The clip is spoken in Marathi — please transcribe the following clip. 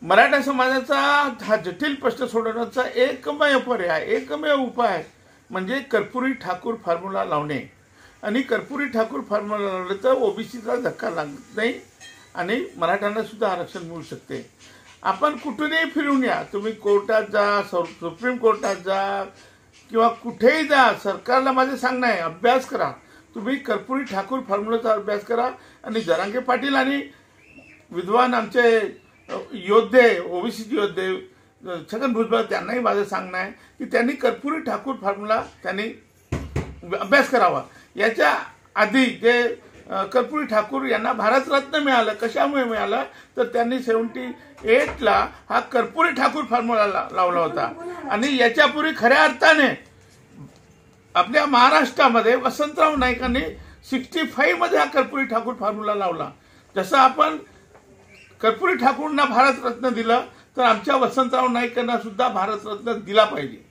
मराठा समाजाचा हा जटिल प्रश्न सोडवण्याचा एकमेव पर्याय, एकमेव उपाय म्हणजे कर्पुरी ठाकूर फॉर्म्युला लावणे. आणि कर्पुरी ठाकूर फॉर्म्युला लावले तर ओबीसीचा धक्का लागत नाही आणि मराठ्यांना सुद्धा आरक्षण मिळू शकते. आपण कुठूनही फिरून या, तुम्ही कोर्टात जा, सुप्रीम कोर्टात जा किंवा कुठेही जा, सरकारला माझं सांगणं आहे, अभ्यास करा. तुम्ही कर्पुरी ठाकूर फॉर्म्युलाचा अभ्यास करा आणि जरांगे पाटील आणि विद्वान आमचे योद्धे, ओबीसी योद्धे छगन भुजबळ त्यांनाही माझं सांगणं आहे की त्यांनी कर्पुरी ठाकूर फॉर्म्युला त्यांनी अभ्यास करावा. याच्या आधी जे कर्पुरी ठाकूर यांना भारतरत्न मिळालं, कशामुळे मिळालं तर त्यांनी 78ला हा कर्पुरी ठाकूर फॉर्म्युला लावला होता. आणि याच्यापूर्वी खऱ्या अर्थाने आपल्या महाराष्ट्रामध्ये वसंतराव नाईकांनी 65 मध्ये हा कर्पुरी ठाकूर फॉर्म्युला लावला. जसं आपण कर्पुरी ठाकूरना भारतरत्न दिलं तर आमच्या वसंतराव नाईकांना सुद्धा भारतरत्न दिला पाहिजे.